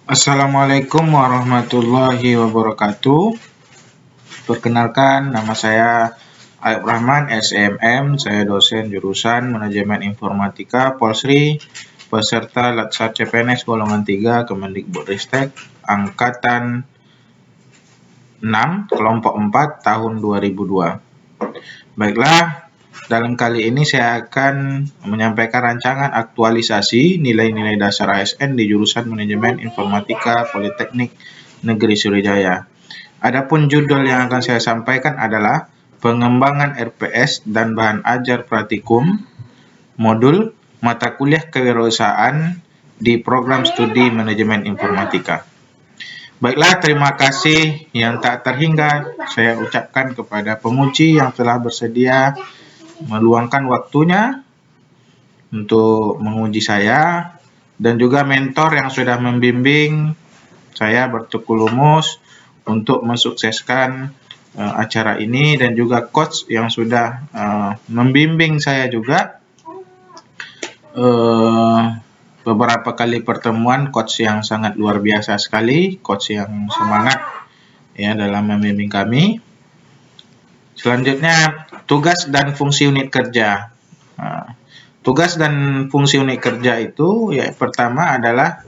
Assalamualaikum warahmatullahi wabarakatuh. Perkenalkan, nama saya Ayub Rahman, SMM. Saya dosen jurusan Manajemen Informatika Polsri, peserta Latsar CPNS golongan 3 Kemendikbudristek angkatan 6 kelompok 4 tahun 2002. Baiklah, dalam kali ini saya akan menyampaikan rancangan aktualisasi nilai-nilai dasar ASN di jurusan Manajemen Informatika Politeknik Negeri Sriwijaya. Adapun judul yang akan saya sampaikan adalah pengembangan RPS dan bahan ajar praktikum modul mata kuliah kewirausahaan di program studi Manajemen Informatika. Baiklah, terima kasih yang tak terhingga saya ucapkan kepada penguji yang telah bersedia meluangkan waktunya untuk menguji saya, dan juga mentor yang sudah membimbing saya bertekulumus untuk mensukseskan acara ini, dan juga coach yang sudah membimbing saya juga beberapa kali pertemuan. Coach yang sangat luar biasa sekali, coach yang semangat ya dalam membimbing kami. Selanjutnya, tugas dan fungsi unit kerja. Tugas dan fungsi unit kerja itu ya pertama adalah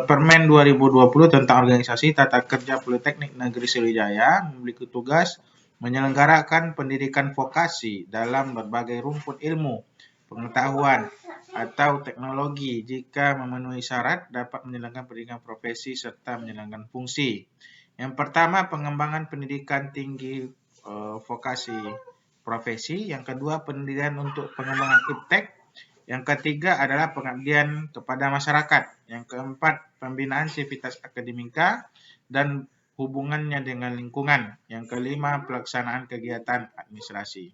Permen 2020 tentang organisasi tata kerja Politeknik Negeri Sriwijaya memiliki tugas menyelenggarakan pendidikan vokasi dalam berbagai rumpun ilmu, pengetahuan, atau teknologi jika memenuhi syarat dapat menjalankan pendidikan profesi serta menjalankan fungsi. Yang pertama, pengembangan pendidikan tinggi vokasi profesi. Yang kedua, pendidikan untuk pengembangan iptek. Yang ketiga adalah pengabdian kepada masyarakat. Yang keempat, pembinaan sivitas akademika dan hubungannya dengan lingkungan. Yang kelima, pelaksanaan kegiatan administrasi.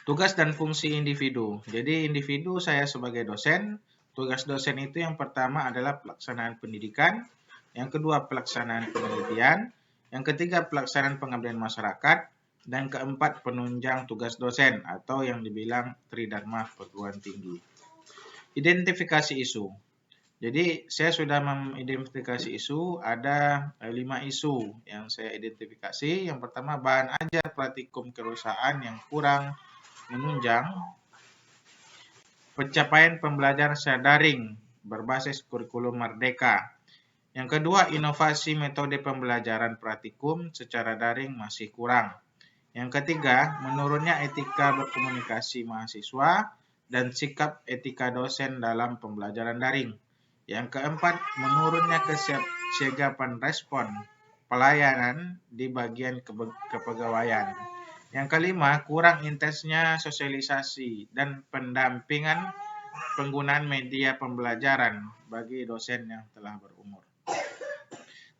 Tugas dan fungsi individu. Jadi individu, saya sebagai dosen, tugas dosen itu yang pertama adalah pelaksanaan pendidikan, yang kedua pelaksanaan penelitian, yang ketiga pelaksanaan pengabdian masyarakat, dan keempat penunjang tugas dosen atau yang dibilang tridharma perguruan tinggi. Identifikasi isu. Jadi saya sudah mengidentifikasi isu, ada 5 isu yang saya identifikasi. Yang pertama, bahan ajar praktikum kewirausahaan yang kurang menunjang pencapaian pembelajaran secara daring berbasis kurikulum merdeka. Yang kedua, inovasi metode pembelajaran praktikum secara daring masih kurang. Yang ketiga, menurunnya etika berkomunikasi mahasiswa dan sikap etika dosen dalam pembelajaran daring. Yang keempat, menurunnya kesiagapan respon pelayanan di bagian kepegawaian. Yang kelima, kurang intensnya sosialisasi dan pendampingan penggunaan media pembelajaran bagi dosen yang telah berumur.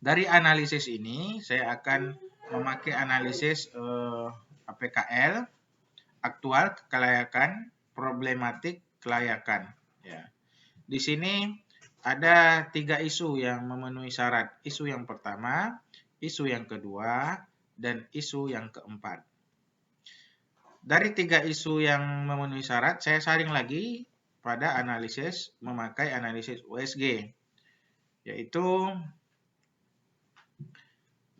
Dari analisis ini, saya akan memakai analisis APKL, aktual kelayakan, problematik kelayakan. Ya. Di sini ada 3 isu yang memenuhi syarat. Isu yang pertama, isu yang kedua, dan isu yang keempat. Dari 3 isu yang memenuhi syarat, saya saring lagi pada analisis memakai analisis USG, yaitu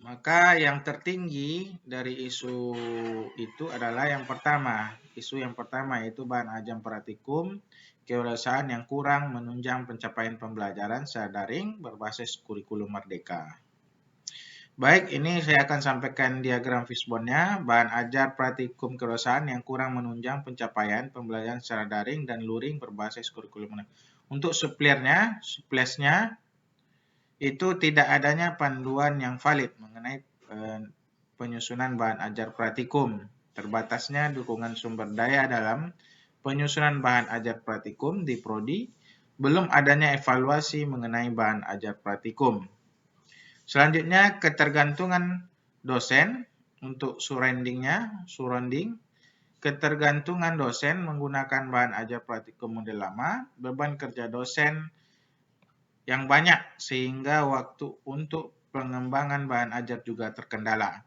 maka yang tertinggi dari isu itu adalah yang pertama. Isu yang pertama yaitu bahan ajar praktikum kewirausahaan yang kurang menunjang pencapaian pembelajaran secara daring berbasis kurikulum merdeka. Baik, ini saya akan sampaikan diagram fishbone-nya. Bahan ajar praktikum kewirausahaan yang kurang menunjang pencapaian pembelajaran secara daring dan luring berbasis kurikulum merdeka. Untuk splashnya itu tidak adanya panduan yang valid mengenai penyusunan bahan ajar praktikum, terbatasnya dukungan sumber daya dalam penyusunan bahan ajar praktikum di prodi, belum adanya evaluasi mengenai bahan ajar praktikum. Selanjutnya, ketergantungan dosen untuk surrounding, ketergantungan dosen menggunakan bahan ajar praktikum model lama, beban kerja dosen yang banyak sehingga waktu untuk pengembangan bahan ajar juga terkendala.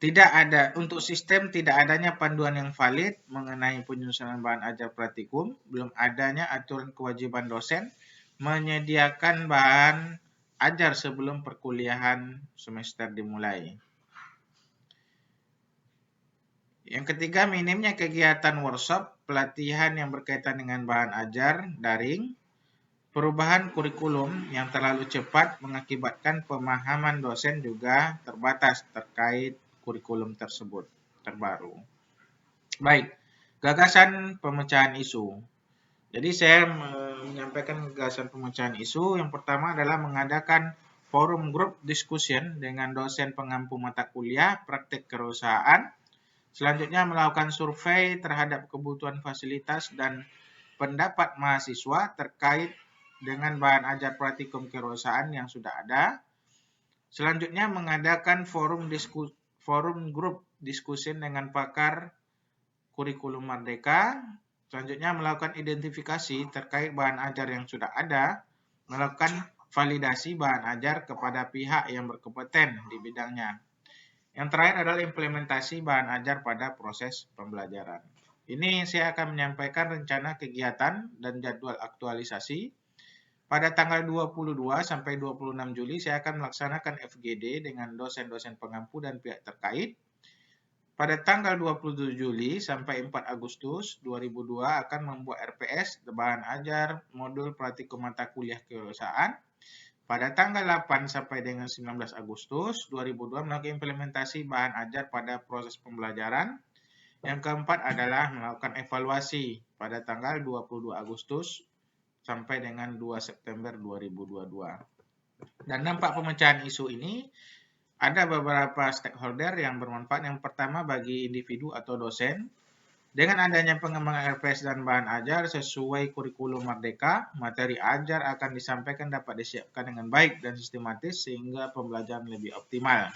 Tidak ada, untuk sistem tidak adanya panduan yang valid mengenai penyusunan bahan ajar praktikum, belum adanya aturan kewajiban dosen menyediakan bahan ajar sebelum perkuliahan semester dimulai. Yang ketiga, minimnya kegiatan workshop, pelatihan yang berkaitan dengan bahan ajar daring. Perubahan kurikulum yang terlalu cepat mengakibatkan pemahaman dosen juga terbatas terkait kurikulum tersebut terbaru. Baik, gagasan pemecahan isu. Jadi saya menyampaikan gagasan pemecahan isu. Yang pertama adalah mengadakan forum group discussion dengan dosen pengampu mata kuliah praktek kewirausahaan. Selanjutnya melakukan survei terhadap kebutuhan fasilitas dan pendapat mahasiswa terkait dengan bahan ajar praktikum kewirausahaan yang sudah ada. Selanjutnya mengadakan forum group diskusi dengan pakar kurikulum Merdeka. Selanjutnya melakukan identifikasi terkait bahan ajar yang sudah ada, melakukan validasi bahan ajar kepada pihak yang berkompeten di bidangnya. Yang terakhir adalah implementasi bahan ajar pada proses pembelajaran. Ini saya akan menyampaikan rencana kegiatan dan jadwal aktualisasi. Pada tanggal 22 sampai 26 Juli saya akan melaksanakan FGD dengan dosen-dosen pengampu dan pihak terkait. Pada tanggal 27 Juli sampai 4 Agustus 2002 akan membuat RPS bahan ajar modul praktikum mata kuliah kewirausahaan. Pada tanggal 8 sampai dengan 19 Agustus 2002 melakukan implementasi bahan ajar pada proses pembelajaran. Yang keempat adalah melakukan evaluasi pada tanggal 22 Agustus sampai dengan 2 September 2022. Dan dampak pemecahan isu ini ada beberapa stakeholder yang bermanfaat. Yang pertama bagi individu atau dosen. Dengan adanya pengembangan RPS dan bahan ajar sesuai kurikulum Merdeka, materi ajar akan disampaikan dapat disiapkan dengan baik dan sistematis sehingga pembelajaran lebih optimal.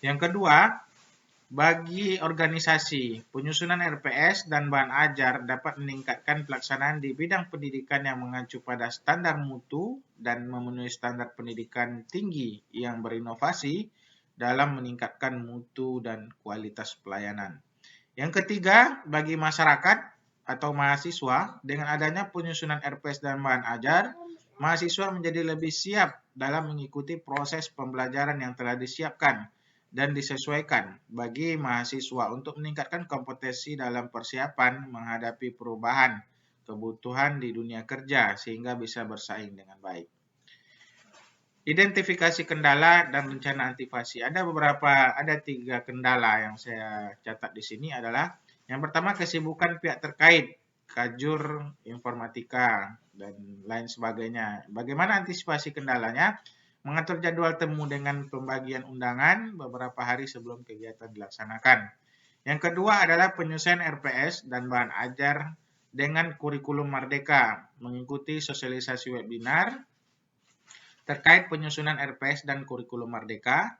Yang kedua, bagi organisasi, penyusunan RPS dan bahan ajar dapat meningkatkan pelaksanaan di bidang pendidikan yang mengacu pada standar mutu dan memenuhi standar pendidikan tinggi yang berinovasi dalam meningkatkan mutu dan kualitas pelayanan. Yang ketiga, bagi masyarakat atau mahasiswa, dengan adanya penyusunan RPS dan bahan ajar, mahasiswa menjadi lebih siap dalam mengikuti proses pembelajaran yang telah disiapkan dan disesuaikan bagi mahasiswa untuk meningkatkan kompetensi dalam persiapan menghadapi perubahan kebutuhan di dunia kerja sehingga bisa bersaing dengan baik. Identifikasi kendala dan rencana antisipasi. Ada 3 kendala yang saya catat di sini adalah yang pertama kesibukan pihak terkait, kajur informatika dan lain sebagainya. Bagaimana antisipasi kendalanya? Mengatur jadwal temu dengan pembagian undangan beberapa hari sebelum kegiatan dilaksanakan. Yang kedua adalah penyusunan RPS dan bahan ajar dengan kurikulum Merdeka, mengikuti sosialisasi webinar terkait penyusunan RPS dan kurikulum Merdeka.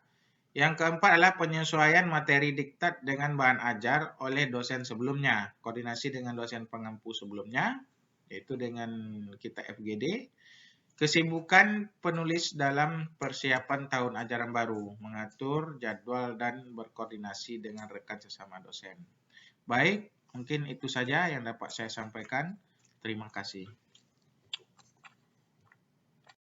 Yang keempat adalah penyesuaian materi diktat dengan bahan ajar oleh dosen sebelumnya, koordinasi dengan dosen pengampu sebelumnya, yaitu dengan kita FGD. Kesibukan penulis dalam persiapan tahun ajaran baru, mengatur jadwal dan berkoordinasi dengan rekan sesama dosen. Baik, mungkin itu saja yang dapat saya sampaikan. Terima kasih.